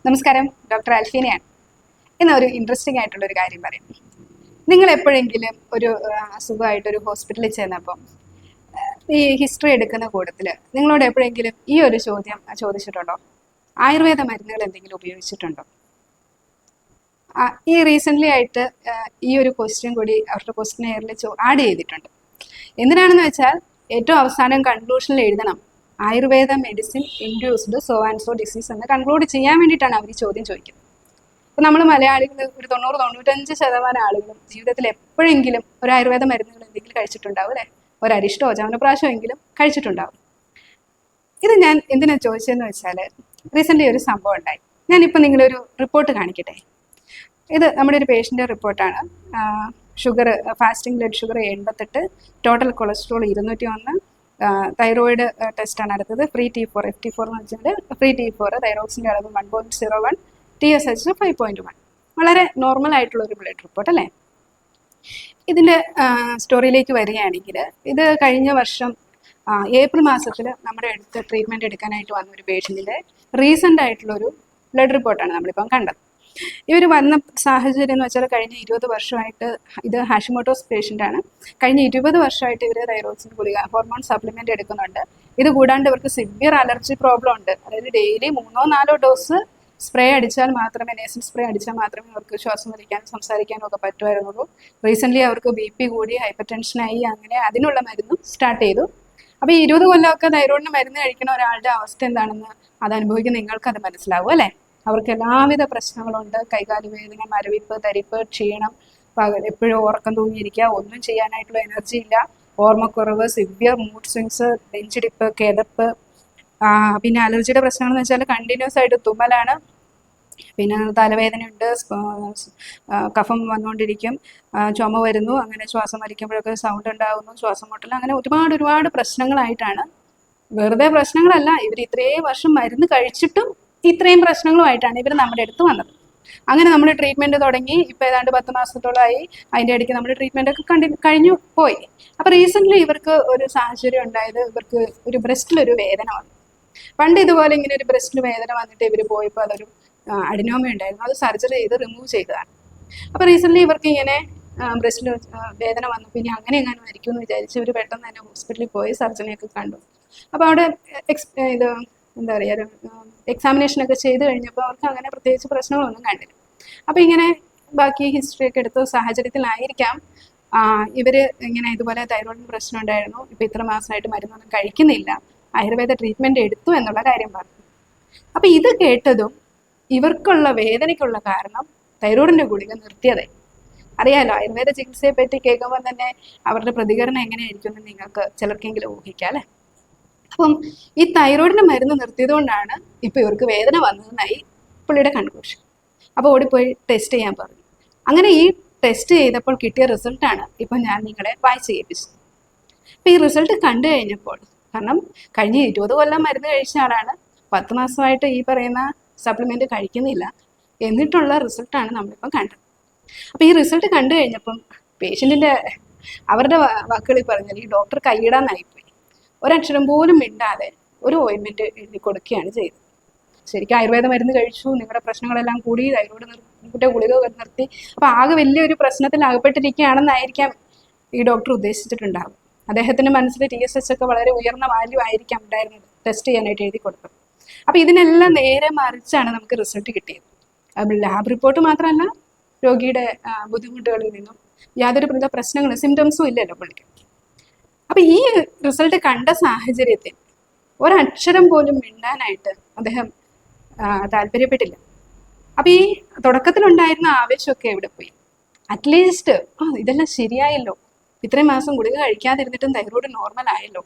നമസ്കാരം, ഡോക്ടർ അൽഫീനയാണ്. ഇന്ന് ഒരു ഇൻട്രസ്റ്റിംഗ് ആയിട്ടുള്ള ഒരു കാര്യം പറയാം. നിങ്ങൾ എപ്പോഴെങ്കിലും ഒരു അസുഖമായിട്ടൊരു ഹോസ്പിറ്റലിൽ ചെന്നപ്പം ഈ ഹിസ്റ്ററി എടുക്കുന്ന കൂട്ടത്തിൽ നിങ്ങളോട് എപ്പോഴെങ്കിലും ഈ ഒരു ചോദ്യം ചോദിച്ചിട്ടുണ്ടോ? ആയുർവേദ മരുന്നുകൾ എന്തെങ്കിലും ഉപയോഗിച്ചിട്ടുണ്ടോ? ഈ റീസെൻ്റ്ലി ആയിട്ട് ഈ ഒരു ക്വസ്റ്റ്യൻ കൂടി അവരുടെ ക്വസ്റ്റ്യൻ എയറിൽ ആഡ് ചെയ്തിട്ടുണ്ട്. എന്തിനാണെന്ന് വെച്ചാൽ ഏറ്റവും അവസാനം കൺക്ലൂഷനിൽ എഴുതണം Ayurveda medicine induced so and so disease എന്ന് കൺക്ലൂഡ് ചെയ്യാൻ വേണ്ടിയിട്ടാണ് അവർ ഈ ചോദ്യം ചോദിക്കുന്നത്. അപ്പോൾ നമ്മൾ മലയാളികൾ ഒരു 90-95% ആളുകളും ജീവിതത്തിൽ എപ്പോഴെങ്കിലും ഒരു ആയുർവേദ മരുന്നുകൾ എന്തെങ്കിലും കഴിച്ചിട്ടുണ്ടാവും അല്ലേ? ഒരരിഷ്ടോ ചവനപ്രാശോ എങ്കിലും കഴിച്ചിട്ടുണ്ടാവും. ഇത് ഞാൻ എന്തിനാ ചോദിച്ചതെന്ന് വെച്ചാൽ റീസെൻ്റ്ലി ഒരു സംഭവം ഉണ്ടായി. ഞാനിപ്പോൾ നിങ്ങളൊരു റിപ്പോർട്ട് കാണിക്കട്ടെ. ഇത് നമ്മുടെ ഒരു പേഷ്യൻ്റെ റിപ്പോർട്ടാണ്. Sugar, fasting blood sugar 88, total cholesterol 201, thyroid ടെസ്റ്റാണ് അടുത്തത്. ഫ്രീ T4 FT4 എന്ന് വെച്ചാൽ ഫ്രീ T4, തൈറോക്സിൻ്റെ അളവ് 1.01, TSH 5.1. വളരെ നോർമൽ ആയിട്ടുള്ള ഒരു ബ്ലഡ് റിപ്പോർട്ട് അല്ലേ? ഇതിൻ്റെ സ്റ്റോറിയിലേക്ക് വരികയാണെങ്കിൽ, ഇത് കഴിഞ്ഞ വർഷം ഏപ്രിൽ മാസത്തിൽ നമ്മുടെ അടുത്ത് ട്രീറ്റ്മെൻറ്റ് എടുക്കാനായിട്ട് വന്ന ഒരു പേഷ്യൻറ്റിൻ്റെ റീസെൻ്റ് ആയിട്ടുള്ളൊരു ബ്ലഡ് റിപ്പോർട്ടാണ് നമ്മളിപ്പം കണ്ടത്. ഇവർ വന്ന സാഹചര്യം എന്ന് വെച്ചാൽ കഴിഞ്ഞ 20 വർഷമായിട്ട്, ഇത് ഹാഷിമോട്ടോസ് പേഷ്യൻ്റാണ്. കഴിഞ്ഞ 20 വർഷമായിട്ട് ഇവർ തൈറോക്സിൻ ഗുളിക, ഹോർമോൺ സപ്ലിമെൻ്റ് എടുക്കുന്നുണ്ട്. ഇത് കൂടാണ്ട് ഇവർക്ക് സിവിയർ അലർജി പ്രോബ്ലം ഉണ്ട്. അതായത് ഡെയിലി 3-4 ഡോസ് സ്പ്രേ അടിച്ചാൽ മാത്രമേ, നേസൽ സ്പ്രേ അടിച്ചാൽ മാത്രമേ അവർക്ക് ശ്വാസം വലിക്കാനും സംസാരിക്കാനും ഒക്കെ പറ്റുമായിരുന്നുള്ളൂ. റീസെൻ്റ്ലി അവർക്ക് BP കൂടി, ഹൈപ്പർ ടെൻഷനായി, അങ്ങനെ അതിനുള്ള മരുന്നും സ്റ്റാർട്ട് ചെയ്തു. അപ്പോൾ ഈ 20 കൊല്ലമൊക്കെ തൈറോയിഡിന് മരുന്ന് കഴിക്കുന്ന ഒരാളുടെ അവസ്ഥ എന്താണെന്ന് അത് അനുഭവിക്കുന്ന നിങ്ങൾക്കത് മനസ്സിലാവും അല്ലേ? അവർക്ക് എല്ലാവിധ പ്രശ്നങ്ങളുണ്ട്. കൈകാല് വേദന, മരവിപ്പ്, തരിപ്പ്, ക്ഷീണം, എപ്പോഴും ഉറക്കം തൂങ്ങിയിരിക്കുക, ഒന്നും ചെയ്യാനായിട്ടുള്ള എനർജി ഇല്ല, ഓർമ്മക്കുറവ്, സിവിയർ മൂഡ് സ്വിങ്സ്, നെഞ്ചിടിപ്പ്, കിതപ്പ്, പിന്നെ അലർജിയുടെ പ്രശ്നങ്ങൾ എന്ന് വെച്ചാൽ കണ്ടിന്യൂസ് ആയിട്ട് തുമ്മലാണ്, പിന്നെ തലവേദനയുണ്ട്, കഫം വന്നുകൊണ്ടിരിക്കും, ചുമ വരുന്നു, അങ്ങനെ ശ്വാസം വലിക്കുമ്പോഴൊക്കെ സൗണ്ട് ഉണ്ടാകുന്നു, ശ്വാസം മുട്ടൽ, അങ്ങനെ ഒരുപാട് പ്രശ്നങ്ങളായിട്ടാണ്. വെറുതെ പ്രശ്നങ്ങളല്ല, ഇവർ ഇത്രയും വർഷം മരുന്ന് കഴിച്ചിട്ടും ഇത്രയും പ്രശ്നങ്ങളുമായിട്ടാണ് ഇവർ നമ്മുടെ അടുത്ത് വന്നത്. അങ്ങനെ നമ്മൾ ട്രീറ്റ്മെൻറ്റ് തുടങ്ങി. ഇപ്പോൾ ഏതാണ്ട് 10 മാസത്തോളമായി. അതിൻ്റെ ഇടയ്ക്ക് നമ്മൾ ട്രീറ്റ്മെൻ്റ് ഒക്കെ കഴിഞ്ഞു പോയി. അപ്പോൾ റീസെൻ്റ്ലി ഇവർക്ക് ഒരു സാഹചര്യം ഉണ്ടായത്, ഇവർക്ക് ഒരു ബ്രസ്റ്റിലൊരു വേദന വന്നു. പണ്ട് ഇതുപോലെ ഇങ്ങനെ ഒരു ബ്രസ്റ്റിൽ വേദന വന്നിട്ട് ഇവർ പോയപ്പോൾ അതൊരു അഡിനോമ ഉണ്ടായിരുന്നു. അത് സർജറി ചെയ്ത് റിമൂവ് ചെയ്തതാണ്. അപ്പോൾ റീസെൻ്റ്ലി ഇവർക്ക് ഇങ്ങനെ ബ്രസ്റ്റിൽ വേദന വന്നു. പിന്നെ അങ്ങനെ എങ്ങാനും ആയിരിക്കും എന്ന് വിചാരിച്ച് ഇവർ പെട്ടെന്ന് തന്നെ ഹോസ്പിറ്റലിൽ പോയി സർജറിയൊക്കെ കണ്ടു. അപ്പോൾ അവിടെ ഇത് എന്താ പറയുക, എക്സാമിനേഷനൊക്കെ ചെയ്ത് കഴിഞ്ഞപ്പോൾ അവർക്ക് അങ്ങനെ പ്രത്യേകിച്ച് പ്രശ്നങ്ങളൊന്നും കണ്ടില്ല. അപ്പോൾ ഇങ്ങനെ ബാക്കി ഹിസ്റ്ററിയൊക്കെ എടുത്ത സാഹചര്യത്തിലായിരിക്കാം ഇവർ ഇങ്ങനെ ഇതുപോലെ തൈറോയിഡിന് പ്രശ്നം ഉണ്ടായിരുന്നു, ഇപ്പോൾ ഇത്ര മാസമായിട്ട് മരുന്നൊന്നും കഴിക്കുന്നില്ല, ആയുർവേദ ട്രീറ്റ്മെൻറ്റ് എടുത്തു എന്നുള്ള കാര്യം പറഞ്ഞു. അപ്പോൾ ഇത് കേട്ടതും ഇവർക്കുള്ള വേദനയ്ക്കുള്ള കാരണം തൈറോയിഡിൻ്റെ ഗുളിക നിർത്തിയതേ. അറിയാലോ, ആയുർവേദ ചികിത്സയെ പറ്റി കേൾക്കുമ്പോൾ തന്നെ അവരുടെ പ്രതികരണം എങ്ങനെയായിരിക്കും എന്ന് നിങ്ങൾക്ക് ചിലർക്കെങ്കിലും ഊഹിക്കാം അല്ലേ? അപ്പം ഈ തൈറോയിഡിന് മരുന്ന് നിർത്തിയതുകൊണ്ടാണ് ഇപ്പോൾ ഇവർക്ക് വേദന വന്നതെന്നായി പുള്ളിയുടെ കൺക്ലൂഷൻ. അപ്പോൾ ഓടിപ്പോയി ടെസ്റ്റ് ചെയ്യാൻ പറഞ്ഞു. അങ്ങനെ ഈ ടെസ്റ്റ് ചെയ്തപ്പോൾ കിട്ടിയ റിസൾട്ടാണ് ഇപ്പം ഞാൻ നിങ്ങളെ വായിച്ച് കേൾപ്പിച്ചത്. അപ്പോൾ ഈ റിസൾട്ട് കണ്ടു കഴിഞ്ഞപ്പോൾ, കാരണം കഴിഞ്ഞ 20 കൊല്ലം മരുന്ന് കഴിച്ച ആളാണ്, 10 മാസമായിട്ട് ഈ പറയുന്ന സപ്ലിമെൻ്റ് കഴിക്കുന്നില്ല, എന്നിട്ടുള്ള റിസൾട്ടാണ് നമ്മളിപ്പം കണ്ടത്. അപ്പോൾ ഈ റിസൾട്ട് കണ്ടു കഴിഞ്ഞപ്പം പേഷ്യൻറ്റിൻ്റെ അവരുടെ വാക്കുകളിൽ പറഞ്ഞാൽ ഈ ഡോക്ടർ കൈയിടാന്നായിപ്പോയി. ഒരക്ഷരം പോലും മിണ്ടാതെ ഒരു ഓയിൻമെൻറ്റ് എഴുതി കൊടുക്കുകയാണ് ചെയ്തത്. ശരിക്കും ആയുർവേദ മരുന്ന് കഴിച്ചു, നിങ്ങളുടെ പ്രശ്നങ്ങളെല്ലാം കൂടി, തൈറോയിഡ് ഗുളിക നിർത്തി, അപ്പോൾ ആകെ വലിയൊരു പ്രശ്നത്തിൽ അകപ്പെട്ടിരിക്കുകയാണെന്നായിരിക്കാം ഈ ഡോക്ടർ ഉദ്ദേശിച്ചിട്ടുണ്ടാകും. അദ്ദേഹത്തിൻ്റെ മനസ്സിൽ TSH ഒക്കെ വളരെ ഉയർന്ന വാല്യൂ ആയിരിക്കാം ഉണ്ടായിരുന്നത് ടെസ്റ്റ് ചെയ്യാനായിട്ട് എഴുതി കൊടുത്തത്. അപ്പോൾ ഇതിനെല്ലാം നേരെ മറിച്ചാണ് നമുക്ക് റിസൾട്ട് കിട്ടിയത്. ലാബ് റിപ്പോർട്ട് മാത്രമല്ല, രോഗിയുടെ ബുദ്ധിമുട്ടുകളിൽ നിന്നും യാതൊരു പ്രശ്നങ്ങളും സിംറ്റംസും ഇല്ലല്ലോ പുള്ളിക്ക്. അപ്പം ഈ റിസൾട്ട് കണ്ട സാഹചര്യത്തിൽ ഒരക്ഷരം പോലും മിണ്ടാനായിട്ട് അദ്ദേഹം താല്പര്യപ്പെട്ടില്ല. അപ്പം ഈ തുടക്കത്തിലുണ്ടായിരുന്ന ആവേശമൊക്കെ എവിടെ പോയി? അറ്റ്ലീസ്റ്റ് ഇതെല്ലാം ശരിയായല്ലോ, ഇത്രയും മാസം ഗുളിക കഴിക്കാതിരുന്നിട്ടും തൈറോയ്ഡ് നോർമൽ ആയല്ലോ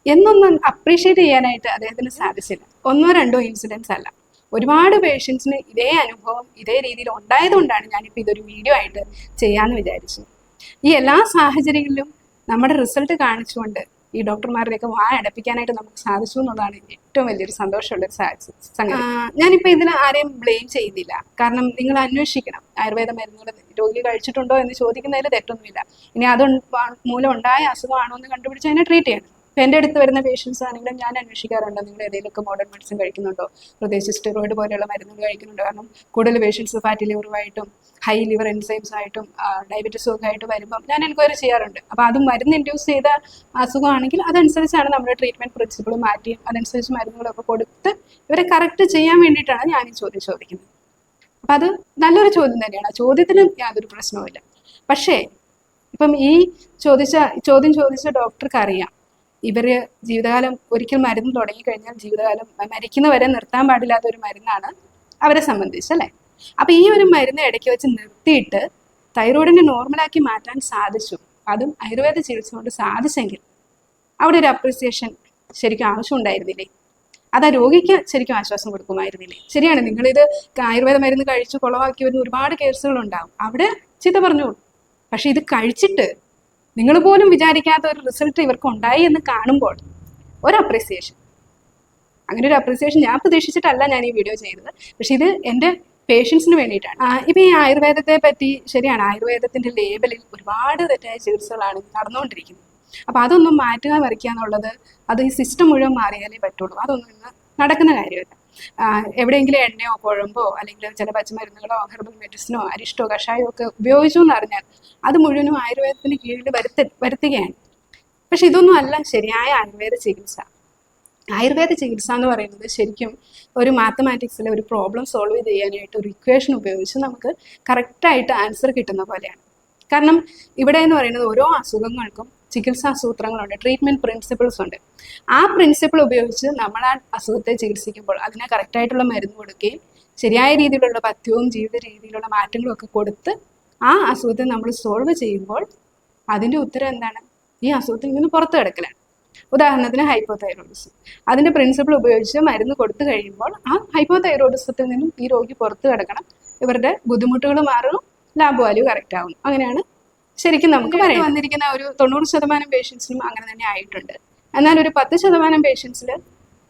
എന്നൊന്നും അപ്രീഷിയേറ്റ് ചെയ്യാനായിട്ട് അദ്ദേഹത്തിന് സാധിച്ചില്ല. 1-2 ഇൻസിഡൻസ് അല്ല, ഒരുപാട് പേഷ്യൻസിന് ഇതേ അനുഭവം ഇതേ രീതിയിൽ ഉണ്ടായതുകൊണ്ടാണ് ഞാനിപ്പോൾ ഇതൊരു വീഡിയോ ആയിട്ട് ചെയ്യാമെന്ന് വിചാരിച്ചത്. ഈ എല്ലാ സാഹചര്യങ്ങളിലും നമ്മുടെ റിസൾട്ട് കാണിച്ചുകൊണ്ട് ഈ ഡോക്ടർമാരുടെയൊക്കെ അടപ്പിക്കാനായിട്ട് നമുക്ക് സാധിച്ചു എന്നുള്ളതാണ് ഏറ്റവും വലിയൊരു സന്തോഷമുള്ളൊരു സംഗതി. ഞാനിപ്പോൾ ഇതിന് ആരെയും ബ്ലെയിം ചെയ്യുന്നില്ല. കാരണം നിങ്ങൾ അന്വേഷിക്കണം, ആയുർവേദ മരുന്നുകൾ രോഗി കഴിച്ചിട്ടുണ്ടോ എന്ന് ചോദിക്കുന്നതിൽ തെറ്റൊന്നുമില്ല. ഇനി അത് മൂലം ഉണ്ടായ അസുഖമാണോ എന്ന് കണ്ടുപിടിച്ച് അതിനെ ട്രീറ്റ് ചെയ്യണം. ഇപ്പം എൻ്റെ അടുത്ത് വരുന്ന പേഷ്യൻസ് ആണെങ്കിലും ഞാൻ അന്വേഷിക്കാറുണ്ട്, നിങ്ങൾ ഏതെങ്കിലുമൊക്കെ മോഡേൺ മെഡിസിൻ കഴിക്കുന്നുണ്ടോ, പ്രത്യേകിച്ച് സ്റ്റിറോയിഡ് പോലെയുള്ള മരുന്നുകൾ കഴിക്കുന്നുണ്ടോ. കാരണം കൂടുതൽ പേഷ്യൻസ് ഫാറ്റി ലിവറുമായിട്ടും ഹൈ ലിവർ എൻസൈംസ് ആയിട്ടും ഡയബറ്റീസും ഒക്കെ ആയിട്ട് വരുമ്പം ഞാൻ എൻക്വയറി ചെയ്യാറുണ്ട്. അപ്പോൾ അത് മരുന്ന് ഇൻഡ്യൂസ് ചെയ്ത അസുഖമാണെങ്കിൽ അതനുസരിച്ചാണ് നമ്മുടെ ട്രീറ്റ്മെൻറ്റ് പ്രിൻസിപ്പിൾ മാറ്റിയും അതനുസരിച്ച് മരുന്നുകളൊക്കെ കൊടുത്ത് ഇവരെ കറക്റ്റ് ചെയ്യാൻ വേണ്ടിയിട്ടാണ് ഞാൻ ഈ ചോദ്യം ചോദിക്കുന്നത്. അപ്പം അത് നല്ലൊരു ചോദ്യം തന്നെയാണ്, ചോദ്യത്തിന് യാതൊരു പ്രശ്നവുമില്ല. പക്ഷേ ഇപ്പം ഈ ചോദ്യം ചോദിച്ച ഡോക്ടർക്ക് അറിയാം ഇവര് ജീവിതകാലം ഒരിക്കൽ മരുന്ന് തുടങ്ങിക്കഴിഞ്ഞാൽ ജീവിതകാലം മരിക്കുന്നവരെ നിർത്താൻ പാടില്ലാത്ത ഒരു മരുന്നാണ് അവരെ സംബന്ധിച്ച്, അല്ലേ? അപ്പൊ ഈ ഒരു മരുന്ന് ഇടയ്ക്ക് വെച്ച് നിർത്തിയിട്ട് തൈറോയിഡിനെ നോർമലാക്കി മാറ്റാൻ സാധിച്ചു, അതും ആയുർവേദ ചികിത്സ കൊണ്ട് സാധിച്ചെങ്കിൽ അവിടെ ഒരു അപ്രിസിയേഷൻ ശരിക്കും ആവശ്യമുണ്ടായിരുന്നില്ലേ? അത് ആ രോഗിക്ക് ശരിക്കും ആശ്വാസം കൊടുക്കുമായിരുന്നില്ലേ? ശരിയാണ്, നിങ്ങളിത് ആയുർവേദ മരുന്ന് കഴിച്ച് കുളവാക്കി വരുന്ന ഒരുപാട് കേസുകളുണ്ടാവും, അവിടെ ചീത്ത പറഞ്ഞോളൂ. പക്ഷെ ഇത് കഴിച്ചിട്ട് നിങ്ങൾ പോലും വിചാരിക്കാത്ത ഒരു റിസൾട്ട് ഇവർക്ക് ഉണ്ടായി എന്ന് കാണുമ്പോൾ ഒരു അപ്രിസിയേഷൻ, അങ്ങനെ ഒരു അപ്രിസിയേഷൻ ഞാൻ പ്രതീക്ഷിച്ചിട്ടല്ല ഞാൻ ഈ വീഡിയോ ചെയ്തത്. പക്ഷെ ഇത് എൻ്റെ പേഷ്യൻസിന് വേണ്ടിയിട്ടാണ്. ഇപ്പം ഈ ആയുർവേദത്തെ പറ്റി ശരിയാണ്, ആയുർവേദത്തിൻ്റെ ലേബലിൽ ഒരുപാട് തെറ്റായ ചികിത്സകളാണ് നടന്നുകൊണ്ടിരിക്കുന്നത്. അപ്പം അതൊന്നും മാറ്റുക വരയ്ക്കുക എന്നുള്ളത് അത് ഈ സിസ്റ്റം മുഴുവൻ മാറിയാലേ പറ്റുള്ളൂ. അതൊന്നും ഇന്ന് നടക്കുന്ന കാര്യമല്ല. എവിടെയെങ്കിലും എണ്ണയോ കുഴമ്പോ അല്ലെങ്കിൽ ചില പച്ചമരുന്നുകളോ ഹെർബൽ മെഡിസിനോ അരിഷ്ടോ കഷായോ ഒക്കെ ഉപയോഗിച്ചു എന്ന് അറിഞ്ഞാൽ അത് മുഴുവനും ആയുർവേദത്തിന് കീഴിൽ വരുത്തുകയാണ്. പക്ഷെ ഇതൊന്നും അല്ല ശരിയായ ആയുർവേദ ചികിത്സ. ആയുർവേദ ചികിത്സ എന്ന് പറയുന്നത് ശരിക്കും ഒരു മാത്തമാറ്റിക്സിലെ ഒരു പ്രോബ്ലം സോൾവ് ചെയ്യാനായിട്ട് ഒരു ഇക്വേഷൻ ഉപയോഗിച്ച് നമുക്ക് കറക്റ്റായിട്ട് ആൻസർ കിട്ടുന്ന പോലെയാണ്. കാരണം ഇവിടെ എന്ന് പറയുന്നത് ഓരോ അസുഖങ്ങൾക്കും ചികിത്സാ സൂത്രങ്ങളുണ്ട്, ട്രീറ്റ്മെൻറ്റ് പ്രിൻസിപ്പിൾസ് ഉണ്ട്. ആ പ്രിൻസിപ്പിൾ ഉപയോഗിച്ച് നമ്മൾ ആ അസുഖത്തെ ചികിത്സിക്കുമ്പോൾ അതിനെ കറക്റ്റായിട്ടുള്ള മരുന്ന് കൊടുക്കുകയും ശരിയായ രീതിയിലുള്ള പഥ്യവും ജീവിത രീതിയിലുള്ള മാറ്റങ്ങളും ഒക്കെ കൊടുത്ത് ആ അസുഖത്തെ നമ്മൾ സോൾവ് ചെയ്യുമ്പോൾ അതിൻ്റെ ഉത്തരം എന്താണ്? ഈ അസുഖത്തിൽ നിന്ന് പുറത്തു കിടക്കലാണ്. ഉദാഹരണത്തിന് ഹൈപ്പോതൈറോയിഡിസം, അതിൻ്റെ പ്രിൻസിപ്പിൾ ഉപയോഗിച്ച് മരുന്ന് കൊടുത്തു കഴിയുമ്പോൾ ആ ഹൈപ്പോതൈറോയിഡിസത്തിൽ നിന്നും ഈ രോഗി പുറത്തു കിടക്കണം, ഇവരുടെ ബുദ്ധിമുട്ടുകൾ മാറണം, ലാബ് വാല്യൂ കറക്റ്റ് ആവുന്നു. അങ്ങനെയാണ് ശരിക്കും നമുക്ക് പറയാൻ വന്നിരിക്കുന്ന ഒരു 90% പേഷ്യൻസിനും അങ്ങനെ തന്നെ ആയിട്ടുണ്ട്. എന്നാൽ ഒരു 10% പേഷ്യൻസിൽ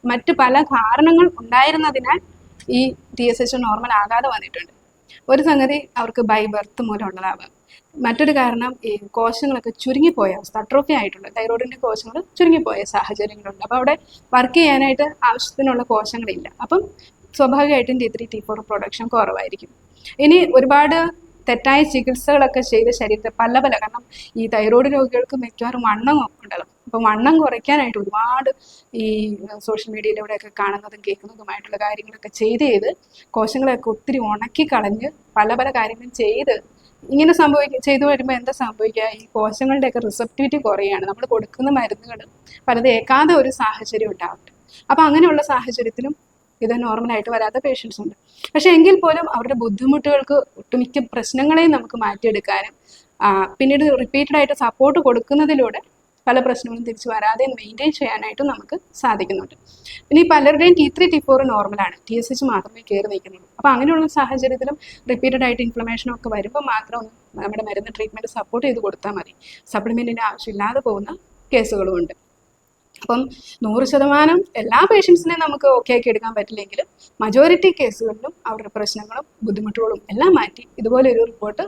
മറ്റ് പല കാരണങ്ങൾ ഉണ്ടായിരുന്നതിനാൽ ഈ TSH നോർമൽ ആകാതെ വന്നിട്ടുണ്ട്. ഒരു സംഗതി അവർക്ക് ബൈ ബർത്ത് മൂലമുള്ളതാവാം. മറ്റൊരു കാരണം ഈ കോശങ്ങളൊക്കെ ചുരുങ്ങിപ്പോയ അവസ്ഥ, അട്രോഫി ആയിട്ടുള്ള തൈറോയിഡിൻ്റെ കോശങ്ങൾ ചുരുങ്ങിപ്പോയ സാഹചര്യങ്ങളുണ്ട്. അപ്പോൾ അവിടെ വർക്ക് ചെയ്യാനായിട്ട് ആവശ്യത്തിനുള്ള കോശങ്ങളില്ല. അപ്പം സ്വാഭാവികമായിട്ടും T3 T4 പ്രൊഡക്ഷൻ കുറവായിരിക്കും. ഇനി ഒരുപാട് തെറ്റായ ചികിത്സകളൊക്കെ ചെയ്ത് ശരീരത്തെ പല കാരണം ഈ തൈറോയ്ഡ് രോഗികൾക്ക് മിക്കവാറും വണ്ണം ഉണ്ടല്ലോ. അപ്പോൾ വണ്ണം കുറയ്ക്കാനായിട്ട് ഒരുപാട് ഈ സോഷ്യൽ മീഡിയയിലൂടെയൊക്കെ കാണുന്നതും കേൾക്കുന്നതുമായിട്ടുള്ള കാര്യങ്ങളൊക്കെ ചെയ്ത് കോശങ്ങളെയൊക്കെ ഒത്തിരി ഉണക്കി കളഞ്ഞ് പല കാര്യങ്ങളും ഇങ്ങനെ ചെയ്തു വരുമ്പോൾ എന്താ സംഭവിക്കുക? ഈ കോശങ്ങളുടെയൊക്കെ റിസപ്റ്റിവിറ്റി കുറയാണ്. നമ്മൾ കൊടുക്കുന്ന മരുന്നുകൾ പലത് ഏക്കാതെ ഒരു സാഹചര്യം ഉണ്ടാവുന്നുണ്ട്. അപ്പോൾ അങ്ങനെയുള്ള സാഹചര്യത്തിലും ഇത് നോർമലായിട്ട് വരാത്ത പേഷ്യൻസ് ഉണ്ട്. പക്ഷെ എങ്കിൽ പോലും അവരുടെ ബുദ്ധിമുട്ടുകൾക്ക് ഒട്ടുമിക്ക പ്രശ്നങ്ങളെയും നമുക്ക് മാറ്റിയെടുക്കാനും പിന്നീട് റിപ്പീറ്റഡ് ആയിട്ട് സപ്പോർട്ട് കൊടുക്കുന്നതിലൂടെ പല പ്രശ്നങ്ങളും തിരിച്ചു വരാതെ മെയിൻറ്റെയിൻ ചെയ്യാനായിട്ടും നമുക്ക് സാധിക്കുന്നുണ്ട്. ഇനി പലരുടെയും T3 T4 നോർമലാണ്, TSH മാത്രമേ കയറി നിൽക്കുന്നുള്ളൂ. അപ്പോൾ അങ്ങനെയുള്ള സാഹചര്യത്തിലും റിപ്പീറ്റഡ് ആയിട്ട് ഇൻഫ്ലമേഷൻ ഒക്കെ വരുമ്പോൾ മാത്രം നമ്മുടെ മരുന്ന് ട്രീറ്റ്മെൻറ്റ് സപ്പോർട്ട് ചെയ്ത് കൊടുത്താൽ മതി. സപ്ലിമെൻറ്റിൻ്റെ ആവശ്യമില്ലാതെ പോകുന്ന കേസുകളും ഉണ്ട്. അപ്പം 100% എല്ലാ പേഷ്യൻസിനെയും നമുക്ക് ഓക്കെ ആക്കി എടുക്കാൻ പറ്റില്ലെങ്കിലും മജോറിറ്റി കേസുകളിലും അവരുടെ പ്രശ്നങ്ങളും ബുദ്ധിമുട്ടുകളും എല്ലാം മാറ്റി ഇതുപോലെ ഒരു റിപ്പോർട്ട്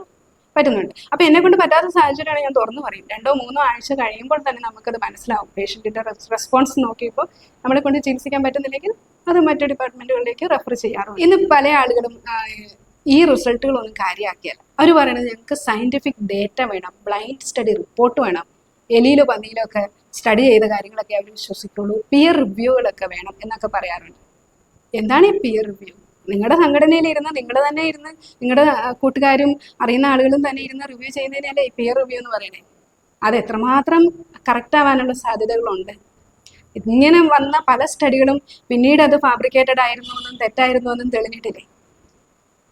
പറ്റുന്നുണ്ട്. അപ്പം എന്നെ കൊണ്ട് പറ്റാത്ത സാഹചര്യമാണ് ഞാൻ തുറന്നു പറയും. 2-3 ആഴ്ച കഴിയുമ്പോൾ തന്നെ നമുക്കത് മനസ്സിലാവും. പേഷ്യൻറ്റിൻ്റെ റെസ്പോൺസ് നോക്കിയപ്പോൾ നമ്മളെ കൊണ്ട് ചികിത്സിക്കാൻ പറ്റുന്നില്ലെങ്കിൽ അത് മറ്റു ഡിപ്പാർട്ട്മെൻറ്റുകളിലേക്ക് റെഫർ ചെയ്യാറുണ്ട്. ഇന്ന് പല ആളുകളും ഈ റിസൾട്ടുകളൊന്നും കാര്യമാക്കിയല്ല. അവർ പറയുന്നത് ഞങ്ങൾക്ക് സയൻറ്റിഫിക് ഡേറ്റ വേണം, ബ്ലൈൻഡ് സ്റ്റഡി റിപ്പോർട്ട് വേണം, എലിയിലോ പന്നിയിലോ ഒക്കെ സ്റ്റഡി ചെയ്ത കാര്യങ്ങളൊക്കെ അവർ വിശ്വസിക്കുള്ളൂ, പിയർ റിവ്യൂകളൊക്കെ വേണം എന്നൊക്കെ പറയാറുണ്ട്. എന്താണ് ഈ പിയർ റിവ്യൂ? നിങ്ങളുടെ സംഘടനയിൽ നിങ്ങളുടെ കൂട്ടുകാരും അറിയുന്ന ആളുകളും തന്നെ ഇരുന്ന് റിവ്യൂ ചെയ്യുന്നതിനല്ലേ ഈ പിയർ റിവ്യൂ എന്ന് പറയണേ? അത് എത്രമാത്രം കറക്റ്റ് ആവാനുള്ള സാധ്യതകളുണ്ട്? ഇങ്ങനെ വന്ന പല സ്റ്റഡികളും പിന്നീട് അത് ഫാബ്രിക്കേറ്റഡ് ആയിരുന്നു എന്നും തെറ്റായിരുന്നു എന്നും തെളിഞ്ഞിട്ടില്ലേ?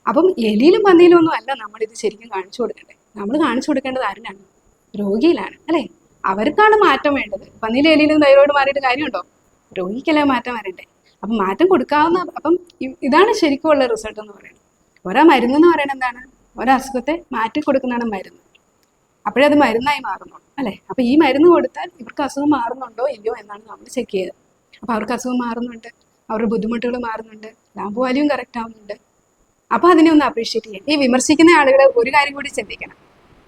അപ്പം എലിയിലും പന്നിയിലും ഒന്നും അല്ല നമ്മളിത് ശരിക്കും കാണിച്ചു കൊടുക്കേണ്ടത്. നമ്മൾ കാണിച്ചു കൊടുക്കേണ്ടത് ആരിനാണ്? രോഗിയിലാണ്, അല്ലേ? അവർക്കാണ് മാറ്റം വേണ്ടത്. പന്നിയിലും എലിയിലും തൈറോയിഡ് മാറിയിട്ട് കാര്യമുണ്ടോ? രോഗിക്കല്ലേ മാറ്റം വരണ്ടേ? അപ്പം മാറ്റം കൊടുക്കാവുന്ന ഇതാണ് ശരിക്കും ഉള്ള റിസൾട്ട് എന്ന് പറയുന്നത്. ഓരോ മരുന്നെന്ന് പറയുന്നത് എന്താണ്? ഓരോ അസുഖത്തെ മാറ്റി കൊടുക്കുന്നതാണ് മരുന്ന്. അപ്പോഴേ അത് മരുന്നായി മാറുന്നുള്ളൂ, അല്ലേ? അപ്പം ഈ മരുന്ന് കൊടുത്താൽ ഇവർക്ക് അസുഖം മാറുന്നുണ്ടോ ഇല്ലയോ എന്നാണ് നമ്മൾ ചെക്ക് ചെയ്തത്. അപ്പോൾ അവർക്ക് അസുഖം മാറുന്നുണ്ട്, അവരുടെ ബുദ്ധിമുട്ടുകൾ മാറുന്നുണ്ട്, ലാബ് വാല്യൂവും കറക്റ്റ് ആവുന്നുണ്ട്. അപ്പോൾ അതിനെ ഒന്ന് അപ്രീഷിയേറ്റ് ചെയ്യാം. ഈ വിമർശിക്കുന്ന ആളുകൾ ഒരു കാര്യം കൂടി ചിന്തിക്കണം.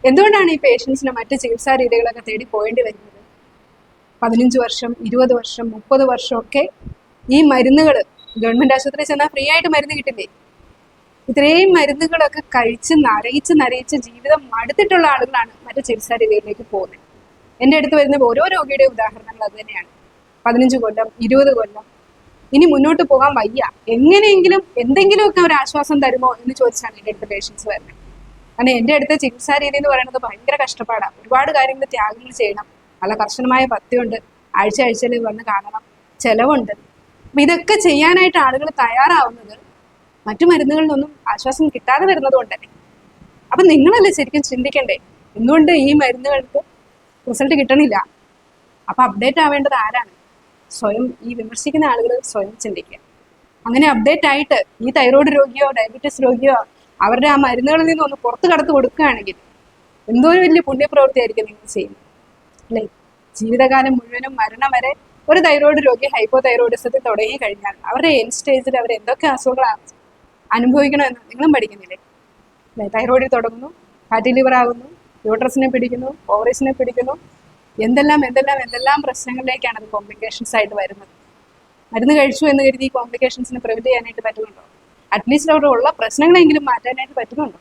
എന്തുകൊണ്ടാണ് ഈ പേഷ്യൻസിന് മറ്റ് ചികിത്സാ രീതികളൊക്കെ തേടി പോകേണ്ടി വരുന്നത്? 15 വർഷം 20 വർഷം 30 വർഷമൊക്കെ ഈ മരുന്നുകൾ ഗവൺമെൻറ് ആശുപത്രിയിൽ ചെന്നാൽ ഫ്രീ ആയിട്ട് മരുന്ന് കിട്ടില്ലേ? ഇത്രയും മരുന്നുകളൊക്കെ കഴിച്ച് നരയിച്ച് ജീവിതം മടുത്തിട്ടുള്ള ആളുകളാണ് മറ്റു ചികിത്സാ രീതിയിലേക്ക് പോകുന്നത്. എൻ്റെ അടുത്ത് വരുന്ന ഓരോ രോഗിയുടെ ഉദാഹരണങ്ങൾ അത് തന്നെയാണ്. 15 കൊല്ലം 20 കൊല്ലം ഇനി മുന്നോട്ട് പോകാൻ വയ്യ, എങ്ങനെയെങ്കിലും എന്തെങ്കിലുമൊക്കെ ഒരു ആശ്വാസം തരുമോ എന്ന് ചോദിച്ചാണ് എൻ്റെ അടുത്ത പേഷ്യൻസ് വരുന്നത്. കാരണം എൻ്റെ അടുത്ത ചികിത്സാ രീതി എന്ന് പറയുന്നത് ഭയങ്കര കഷ്ടപ്പാടാണ്. ഒരുപാട് കാര്യങ്ങൾ ത്യാഗങ്ങൾ ചെയ്യണം, നല്ല കർശനമായ പഥ്യമുണ്ട്, ആഴ്ചയിൽ വന്ന് കാണണം, ചെലവുണ്ട്. അപ്പം ഇതൊക്കെ ചെയ്യാനായിട്ട് ആളുകൾ തയ്യാറാവുന്നത് മറ്റു മരുന്നുകളിൽ നിന്നും ആശ്വാസം കിട്ടാതെ വരുന്നത് കൊണ്ടല്ലേ. അപ്പം നിങ്ങളല്ലേ ശരിക്കും ചിന്തിക്കണ്ടേ, എന്തുകൊണ്ട് ഈ മരുന്നുകൾക്ക് റിസൾട്ട് കിട്ടണില്ല? അപ്പം അപ്ഡേറ്റ് ആവേണ്ടത് ആരാണ്? സ്വയം ഈ വിമർശിക്കുന്ന ആളുകൾ സ്വയം ചിന്തിക്കുക. അങ്ങനെ അപ്ഡേറ്റ് ആയിട്ട് ഈ തൈറോയ്ഡ് രോഗിയോ ഡയബറ്റീസ് രോഗിയോ അവരുടെ ആ മരുന്നുകളിൽ നിന്ന് ഒന്ന് പുറത്ത് കടത്ത് കൊടുക്കുകയാണെങ്കിൽ എന്തോ ഒരു വലിയ പുണ്യപ്രവൃത്തിയായിരിക്കും നിങ്ങൾ ചെയ്യുന്നത് അല്ലേ? ജീവിതകാലം മുഴുവനും മരണം വരെ ഒരു തൈറോയ്ഡ് രോഗി ഹൈപ്പോ തൈറോയിഡിസത്തിൽ തുടങ്ങി കഴിഞ്ഞാൽ അവരുടെ എൻഡ് സ്റ്റേജിൽ അവർ എന്തൊക്കെ അസുഖങ്ങൾ അനുഭവിക്കണമെന്ന് നിങ്ങളും പഠിക്കുന്നില്ലേ? തൈറോയിഡിൽ തുടങ്ങുന്നു, ഫാറ്റി ലിവർ ആകുന്നു, യൂട്രസിനെ പിടിക്കുന്നു, ഓവറീസിനെ പിടിക്കുന്നു, എന്തെല്ലാം പ്രശ്നങ്ങളിലേക്കാണ് അത് കോംപ്ലിക്കേഷൻസ് ആയിട്ട് വരുന്നത്. മരുന്ന് കഴിച്ചു എന്ന് കരുതി ഈ കോംപ്ലിക്കേഷൻസിനെ പ്രിവെന്റ് ചെയ്യാനായിട്ട് പറ്റുന്നുണ്ടോ? അറ്റ്ലീസ്റ്റ് അവിടെ ഉള്ള പ്രശ്നങ്ങളെങ്കിലും മാറ്റാനായിട്ട് പറ്റുന്നുണ്ടോ?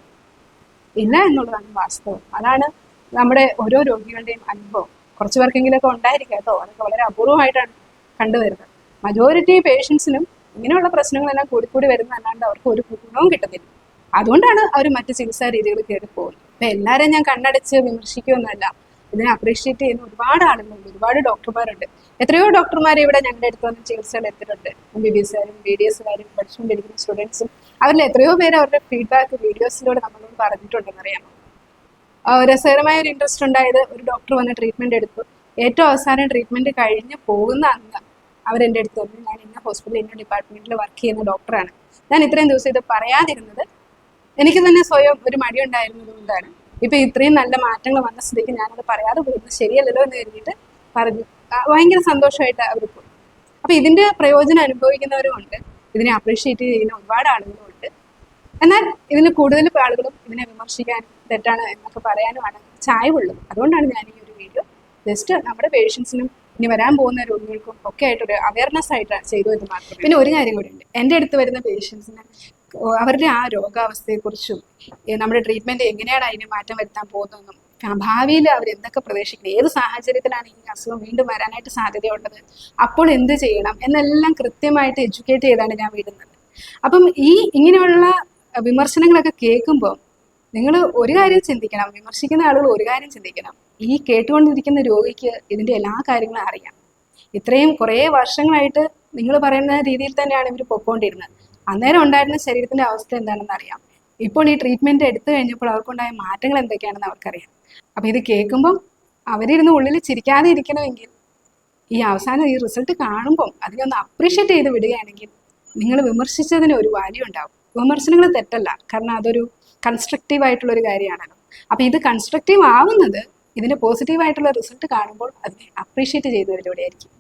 ഇല്ല എന്നുള്ളതാണ് വാസ്തവം. അതാണ് നമ്മുടെ ഓരോ രോഗികളുടെയും അനുഭവം. കുറച്ച് പേർക്കെങ്കിലുമൊക്കെ ഉണ്ടായിരിക്കാം കേട്ടോ, അതൊക്കെ വളരെ അപൂർവമായിട്ടാണ് കണ്ടുവരുന്നത്. മജോറിറ്റി പേഷ്യൻസിനും ഇങ്ങനെയുള്ള പ്രശ്നങ്ങളെല്ലാം കൂടി വരുന്നതല്ലാണ്ട് അവർക്ക് ഒരു ഗുണവും കിട്ടുന്നില്ല. അതുകൊണ്ടാണ് അവർ മറ്റ് ചികിത്സാ രീതികൾ കയറി പോകുന്നത്. അപ്പം എല്ലാവരെയും ഞാൻ കണ്ണടച്ച് വിമർശിക്കുമെന്നല്ല, ഇതിനെ അപ്രീഷിയേറ്റ് ചെയ്യുന്ന ഒരുപാട് ആളുകളുണ്ട്, ഒരുപാട് ഡോക്ടർമാരുണ്ട്. എത്രയോ ഡോക്ടർമാരെ ഇവിടെ ഞങ്ങളുടെ അടുത്ത് വന്ന് ചികിത്സകൾ എത്തിയിട്ടുണ്ട്. MBBS കാരും BDS കാരും പഠിച്ചുകൊണ്ടിരിക്കുന്ന സ്റ്റുഡൻസും. അവരിൽ എത്രയോ പേര് അവരുടെ ഫീഡ്ബാക്ക് വീഡിയോസിലൂടെ നമ്മളോട് പറഞ്ഞിട്ടുണ്ടെന്ന് അറിയാമോ? രസകരമായ ഒരു ഇൻട്രസ്റ്റ് ഉണ്ടായത്, ഒരു ഡോക്ടർ വന്ന് ട്രീറ്റ്മെന്റ് എടുത്തു. ഏറ്റവും അവസാനം ട്രീറ്റ്മെന്റ് കഴിഞ്ഞ് പോകുന്ന അന്ന് അവരെൻ്റെ അടുത്ത് വന്നു, ഞാൻ ഇന്ന ഹോസ്പിറ്റലിൽ ഇന്ന ഡിപ്പാർട്ട്മെന്റിൽ വർക്ക് ചെയ്യുന്ന ഡോക്ടറാണ്, ഞാൻ ഇത്രയും ദിവസം ഇത് പറയാതിരുന്നത് എനിക്ക് തന്നെ സ്വയം ഒരു മടി ഉണ്ടായിരുന്നത് കൊണ്ടാണ്. ഇപ്പൊ ഇത്രയും നല്ല മാറ്റങ്ങൾ വന്ന സ്ഥിതിക്ക് ഞാനത് പറയാതെ പോകുന്നത് ശരിയല്ലല്ലോ എന്ന് കരുതിയിട്ട് പറഞ്ഞു. ഭയങ്കര സന്തോഷമായിട്ട് അവർ പോയി. അപ്പൊ ഇതിന്റെ പ്രയോജനം അനുഭവിക്കുന്നവരും ഉണ്ട്, ഇതിനെ അപ്രീഷിയേറ്റ് ചെയ്യുന്ന ഒരുപാട് ആളുകളും ഉണ്ട്. എന്നാൽ ഇതിന് കൂടുതൽ ആളുകളും ഇതിനെ വിമർശിക്കാനും തെറ്റാണ് എന്നൊക്കെ പറയാനുമാണ് ചായവുള്ളത്. അതുകൊണ്ടാണ് ഞാൻ ഈ ഒരു വീഡിയോ ജസ്റ്റ് നമ്മുടെ പേഷ്യൻസിനും ഇനി വരാൻ പോകുന്ന രോഗികൾക്കും ഒക്കെ ആയിട്ടൊരു അവയർനെസ് ആയിട്ടാണ് ചെയ്തു എന്ന് മാത്രം. പിന്നെ ഒരു കാര്യം കൂടി ഉണ്ട്, എൻ്റെ അടുത്ത് വരുന്ന പേഷ്യൻസിന് അവരുടെ ആ രോഗാവസ്ഥയെക്കുറിച്ചും നമ്മുടെ ട്രീറ്റ്മെന്റ് എങ്ങനെയാണ് അതിനെ മാറ്റം വരുത്താൻ പോകുന്നതെന്നും ഭാവിയിൽ അവർ എന്തൊക്കെ പ്രതീക്ഷിക്കുന്നത്, ഏത് സാഹചര്യത്തിലാണ് ഈ അസുഖം വീണ്ടും വരാനായിട്ട് സാധ്യതയുള്ളത്, അപ്പോൾ എന്ത് ചെയ്യണം എന്നെല്ലാം കൃത്യമായിട്ട് എഡ്യൂക്കേറ്റ് ചെയ്താണ് ഞാൻ വിടുന്നത്. അപ്പം ഈ ഇങ്ങനെയുള്ള വിമർശനങ്ങളൊക്കെ കേൾക്കുമ്പോൾ നിങ്ങൾ ഒരു കാര്യം ചിന്തിക്കണം, വിമർശിക്കുന്ന ആളുകൾ ഒരു കാര്യം ചിന്തിക്കണം, ഈ കേട്ടുകൊണ്ടിരിക്കുന്ന രോഗിക്ക് ഇതിൻ്റെ എല്ലാ കാര്യങ്ങളും അറിയാം. ഇത്രയും കുറേ വർഷങ്ങളായിട്ട് നിങ്ങൾ പറയുന്ന രീതിയിൽ തന്നെയാണ് ഇവർ പൊയ്ക്കൊണ്ടിരുന്നത്. അന്നേരം ഉണ്ടായിരുന്ന ശരീരത്തിന്റെ അവസ്ഥ എന്താണെന്ന് അറിയാം. ഇപ്പോൾ ഈ ട്രീറ്റ്മെന്റ് എടുത്തു കഴിഞ്ഞപ്പോൾ അവർക്കുണ്ടായ മാറ്റങ്ങൾ എന്തൊക്കെയാണെന്ന് അവർക്കറിയാം. അപ്പൊ ഇത് കേൾക്കുമ്പം അവരിരുന്ന് ഉള്ളിൽ ചിരിക്കാതെ ഇരിക്കണമെങ്കിൽ ഈ അവസാനം ഈ റിസൾട്ട് കാണുമ്പം അതിനൊന്ന് അപ്രീഷിയേറ്റ് ചെയ്ത് വിടുകയാണെങ്കിൽ നിങ്ങൾ വിമർശിച്ചതിന് ഒരു വാല്യൂ ഉണ്ടാവും. വിമർശനങ്ങൾ തെറ്റല്ല, കാരണം അതൊരു കൺസ്ട്രക്റ്റീവ് ആയിട്ടുള്ള ഒരു കാര്യമാണല്ലോ. അപ്പൊ ഇത് കൺസ്ട്രക്റ്റീവ് ആവുന്നത് ഇതിന്റെ പോസിറ്റീവായിട്ടുള്ള റിസൾട്ട് കാണുമ്പോൾ അതിനെ അപ്രീഷിയേറ്റ് ചെയ്യുന്നതിലൂടെ ആയിരിക്കും.